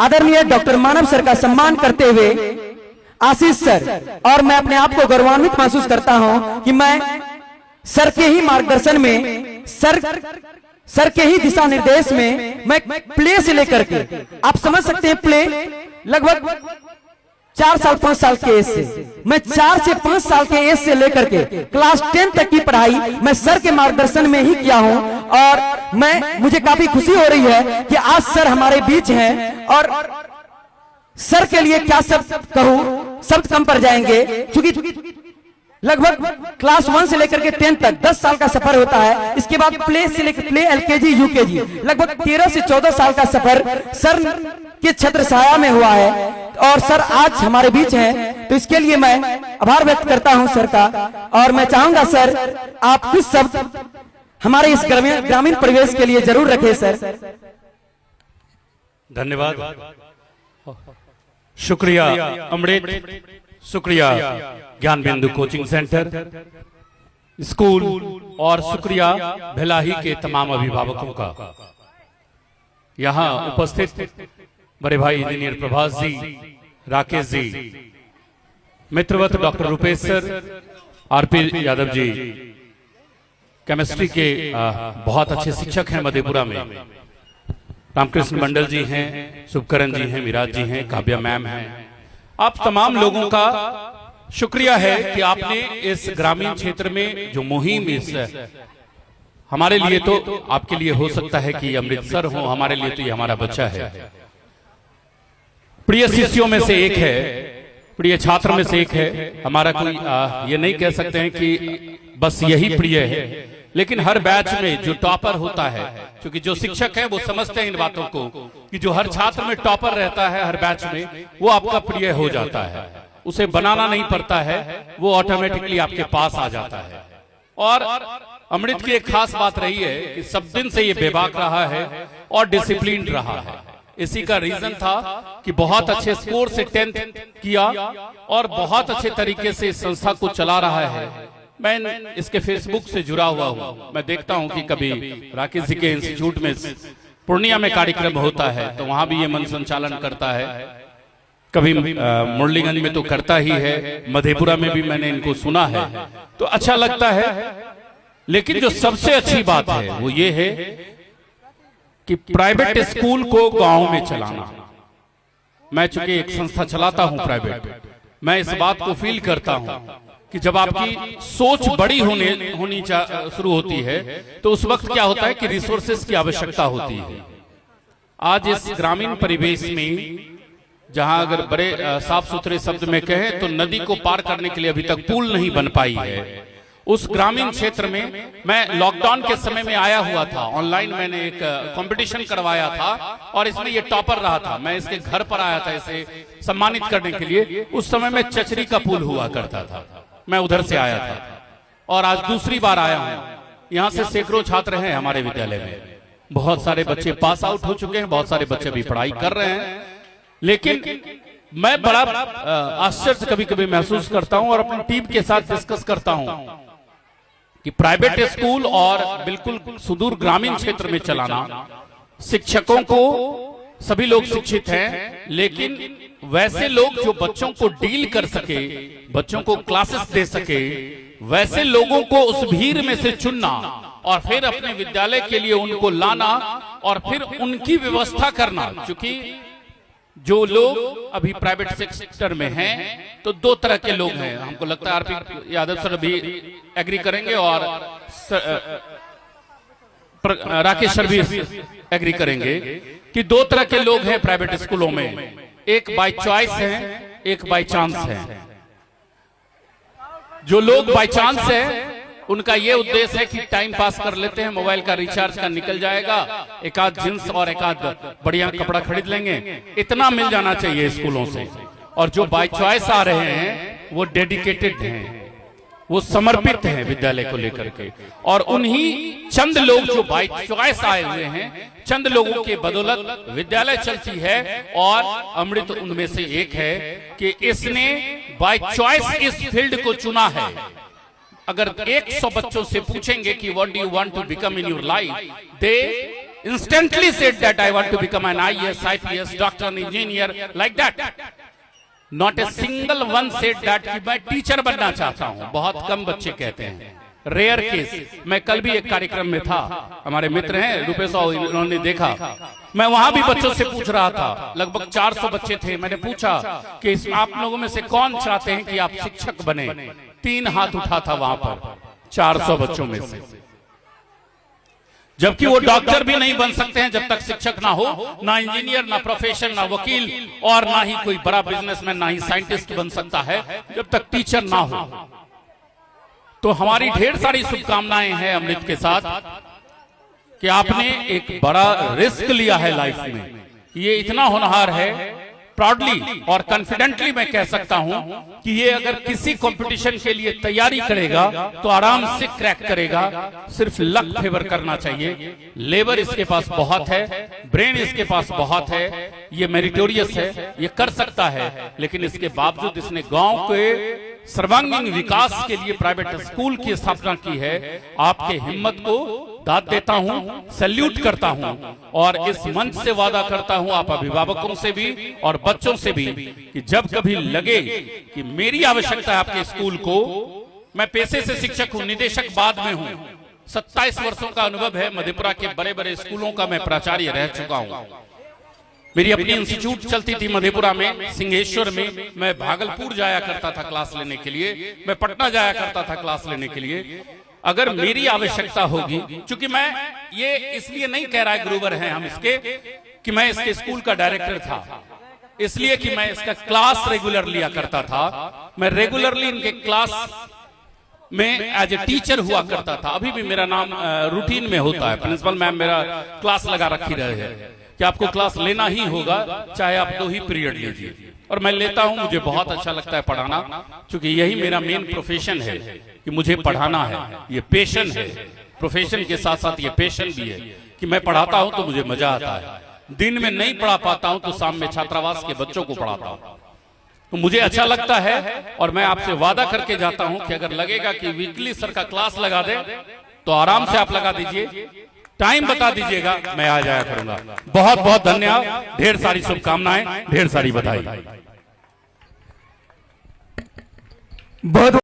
आदरणीय डॉक्टर मानव सर का सम्मान करते हुए आशीष सर, और मैं अपने आप को गौरवान्वित महसूस करता हूं कि मैं सर के ही मार्गदर्शन में, सर के ही दिशा निर्देश में मैं प्ले से लेकर के, आप समझ सकते हैं, प्ले लगभग 4 साल 5 साल के एज से, मैं 4 से 5 साल के एज से लेकर के क्लास 10 तक की पढ़ाई मैं सर के मार्गदर्शन में ही किया हूं। और मुझे काफी खुशी हो रही है कि आज सर हमारे बीच हैं, और सर के लिए क्या शब्द कहूं, शब्द कम पड़ जाएंगे, क्योंकि लगभग क्लास 1 से लेकर के 10 तक 10 साल का सफर होता है। इसके बाद प्ले से लेकर प्ले, एलकेजी, यूकेजी, लगभग 13 से 14 साल का सफर सर के छत्र छाया में हुआ है, और सर आज हमारे बीच हैं, तो इसके लिए मैं आभार व्यक्त करता हूं सर का। और मैं चाहूंगा सर आप कुछ शब्द हमारे इस ग्रामीण परिवेश के लिए जरूर रखें सर। धन्यवाद, शुक्रिया अमृत, शुक्रिया ज्ञान बिंदु कोचिंग सेंटर स्कूल, और शुक्रिया भिलाही के तमाम अभिभावकों का। यहाँ उपस्थित बड़े भाई इंजीनियर प्रभास जी, राकेश जी, मित्रवत doctor Rupesh sir, RP Yadav ji, chemistry के बहुत अच्छे शिक्षक हैं मधेपुरा में, रामकृष्ण मंडल जी हैं, शुभकरण जी हैं, मिराज जी हैं, काव्या मैम हैं, आप तमाम लोगों का शुक्रिया है कि आपने इस ग्रामीण क्षेत्र में जो मुहिम, इस हमारे लिए तो आपके लिए हो सकता है कि अमृतसर हो, हमारे लिए तो ये हमारा बच्चा है, प्रिय शिष्यों में से एक है, प्रिय छात्र में से एक है। हमारा कोई ये नहीं कह सकते हैं कि बस यही प्रिय है, लेकिन हर बैच में जो टॉपर होता है, क्योंकि जो शिक्षक है वो समझते हैं इन बातों को कि जो हर छात्र में टॉपर रहता है हर बैच में, वो आपका प्रिय हो जाता है, उसे बनाना नहीं पड़ता है, वो ऑटोमेटिकली आपके पास आ जाता है। और अमृत की एक खास बात रही है कि सब दिन से ये बेबाक रहा है और डिसिप्लिन रहा है। इसी का रीजन था कि बहुत अच्छे स्कोर से 10th किया और बहुत अच्छे तरीके से इस संस्था को चला रहा है। मैं इसके फेसबुक से जुड़ा हुआ हूँ, मैं देखता हूँ कि कभी राकेश जी के इंस्टीट्यूट में पूर्णिया में कार्यक्रम होता है तो वहां भी ये मन संचालन करता है, कभी मुरलीगंज में तो करता ही है, मधेपुरा में भी मैंने इनको सुना है, तो अच्छा लगता है। लेकिन जो सबसे अच्छी बात है वो ये है कि प्राइवेट स्कूल को गांव में चलाना। मैं चूंकि एक संस्था चलाता हूं प्राइवेट, मैं इस बात को फील करता हूं कि जब आपकी सोच बड़ी होनी शुरू होती है तो उस वक्त क्या होता है कि रिसोर्सेस की आवश्यकता होती है। आज इस ग्रामीण परिवेश में जहां अगर बड़े साफ सुथरे शब्द में कहें तो नदी को पार करने के लिए अभी तक पुल नहीं बन पाई है, उस ग्रामीण क्षेत्र में मैं लॉकडाउन के समय में आया हुआ था, ऑनलाइन मैंने एक कंपटीशन करवाया था और इसमें ये टॉपर रहा था। मैं इसके घर पर आया था इसे सम्मानित करने के लिए। उस समय में चचरी का पुल हुआ करता था, मैं उधर से आया था और आज दूसरी बार आया हूं। यहाँ से सैकड़ों छात्र हैं हमारे विद्यालय में, बहुत सारे बच्चे पास आउट हो चुके हैं, बहुत सारे बच्चे अभी पढ़ाई कर रहे हैं। लेकिन मैं बड़ा आश्चर्य कभी कभी महसूस करता हूं और अपनी टीम के साथ डिस्कस करता हूं कि प्राइवेट स्कूल और बिल्कुल सुदूर ग्रामीण क्षेत्र में चलाना, शिक्षकों को सभी लोग शिक्षित हैं, लेकिन वैसे लोग जो बच्चों को डील कर सके, बच्चों को क्लासेस दे सके, वैसे लोगों को उस भीड़ में से चुनना और फिर अपने विद्यालय के लिए उनको लाना और फिर उनकी व्यवस्था करना। क्योंकि जो लोग अभी प्राइवेट सेक्टर में हैं तो दो तरह के लोग हैं, हमको लगता है आरपी यादव सर भी एग्री करेंगे और राकेश सर भी एग्री करेंगे कि दो तरह के लोग हैं प्राइवेट स्कूलों में, एक बाय चॉइस है, एक बाय चांस है। जो लोग बाय चांस है उनका ये उद्देश्य है कि टाइम पास कर लेते हैं, मोबाइल का रिचार्ज का निकल जाएगा, एक आध जींस और एक आध बढ़िया कपड़ा खरीद लेंगे, इतना मिल जाना चाहिए स्कूलों से। और जो बाय चॉइस आ रहे हैं वो डेडिकेटेड हैं, वो समर्पित हैं विद्यालय को लेकर के, और उन्हीं चंद लोग जो बाय चॉइस आए हुए हैं, चंद लोगों के बदौलत विद्यालय चलती है। और अमृत उनमें से एक है कि इसने बाय चॉइस इस फील्ड को चुना है। अगर 100 बच्चों से पूछेंगे कि what do you want to become in your life, they instantly said that I want to become an IAS, IPS, doctor, engineer, like that. Not a single one said that कि मैं टीचर बनना चाहता हूं. बहुत कम बच्चे कहते हैं, rare case. मैं कल भी एक कार्यक्रम में था, हमारे मित्र हैं रूपेश, उन्होंने देखा. मैं वहां भी बच्चों से पूछ रहा था, लगभग 400 बच्चे थे. मैंने पूछा कि आप लोगों में से कौन चाहते हैं कि आप शिक्षक बने. 3 हाथ उठा था वहां पर 400 बच्चों में से. जबकि वो डॉक्टर भी नहीं बन सकते हैं जब तक शिक्षक ना हो, ना इंजीनियर, ना प्रोफेसर, ना वकील, और ना ही कोई बड़ा बिजनेसमैन, ना ही साइंटिस्ट बन सकता है जब तक टीचर ना हो. तो हमारी ढेर सारी शुभकामनाएं हैं अमृत के साथ कि आपने एक बड़ा रिस्क लिया है लाइफ में. ये इतना होनहार है, प्राउडली और कॉन्फिडेंटली मैं कह सकता हूं कि ये अगर किसी कंपटीशन के लिए तैयारी करेगा तो आराम से क्रैक करेगा. सिर्फ लक फेवर करना चाहिए. लेबर इसके पास बहुत है, ब्रेन इसके पास बहुत है, ये मेरिटोरियस है, ये कर सकता है. लेकिन इसके बावजूद इसने गांव के सर्वांगीण विकास के लिए प्राइवेट स्कूल की स्थापना की है. आपके हिम्मत को दाद देता हूं, सैल्यूट करता हूं, और इस मंच से वादा करता हूं आप अभिभावकों से भी और बच्चों से भी कि जब कभी लगे कि मेरी आवश्यकता है आपके स्कूल को. मैं पेशे से शिक्षक हूं, निदेशक बाद में हूं. 27 वर्षों का अनुभव है. मधेपुरा के बड़े बड़े स्कूलों का मैं प्राचार्य रह चुका हूं. मेरी अपनी इंस्टीट्यूट चलती थी मधेपुरा में, सिंहेश्वर में. मैं भागलपुर जाया करता था क्लास लेने के लिए, मैं पटना जाया करता था क्लास लेने के लिए. अगर मेरी आवश्यकता होगी, क्योंकि मैं ये इसलिए नहीं कह रहा है, गुरुवर हैं हम इसके, कि मैं इसके स्कूल का डायरेक्टर था, इसलिए कि मैं इसका क्लास रेगुलर लिया करता था. मैं रेगुलरली इनके क्लास में एज ए टीचर हुआ करता था. अभी भी मेरा नाम रूटीन में होता है. प्रिंसिपल मैम मेरा क्लास लगा रखी रहे हैं कि आपको क्लास लेना ही होगा, चाहे आप 2 ही पीरियड लीजिए. और मैं लेता हूं. मुझे बहुत अच्छा लगता है पढ़ाना, क्योंकि यही मेरा मेन प्रोफेशन है कि मुझे पढ़ाना है. ये पैशन है, प्रोफेशन के साथ साथ ये पैशन भी है कि मैं पढ़ाता हूं तो मुझे मजा आता है. दिन में नहीं पढ़ा पाता हूं तो शाम में छात्रावास के बच्चों को पढ़ाता हूं, तो मुझे अच्छा लगता है. और मैं आपसे वादा करके जाता हूं कि अगर लगेगा कि वीकली सर का क्लास लगा दे तो आराम से आप लगा दीजिए, टाइम बता दीजिएगा, मैं आ जाया करूंगा. बहुत बहुत धन्यवाद, ढेर सारी शुभकामनाएं, ढेर सारी बधाई. बहुत